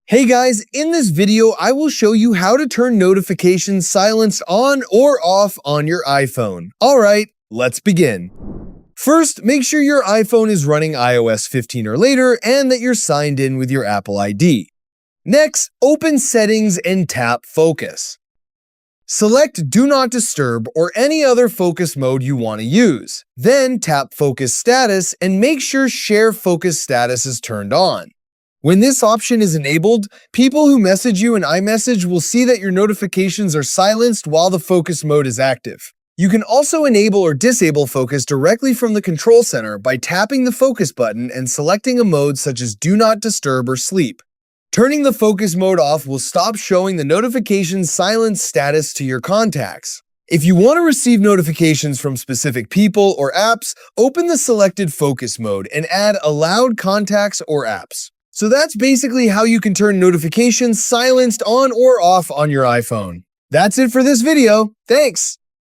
Hey guys, in this video, I will show you how to turn notifications silenced on or off on your iPhone. Alright, let's begin. First, make sure your iPhone is running iOS 15 or later and that you're signed in with your Apple ID. Next, open Settings and tap Focus. Select Do Not Disturb or any other focus mode you want to use. Then tap Focus Status and make sure Share Focus Status is turned on. When this option is enabled, people who message you in iMessage will see that your notifications are silenced while the focus mode is active. You can also enable or disable focus directly from the control center by tapping the focus button and selecting a mode such as Do Not Disturb or Sleep. Turning the focus mode off will stop showing the notification silence status to your contacts. If you want to receive notifications from specific people or apps, open the selected focus mode and add Allowed Contacts or Apps. So that's basically how you can turn notifications silenced on or off on your iPhone. That's it for this video. Thanks!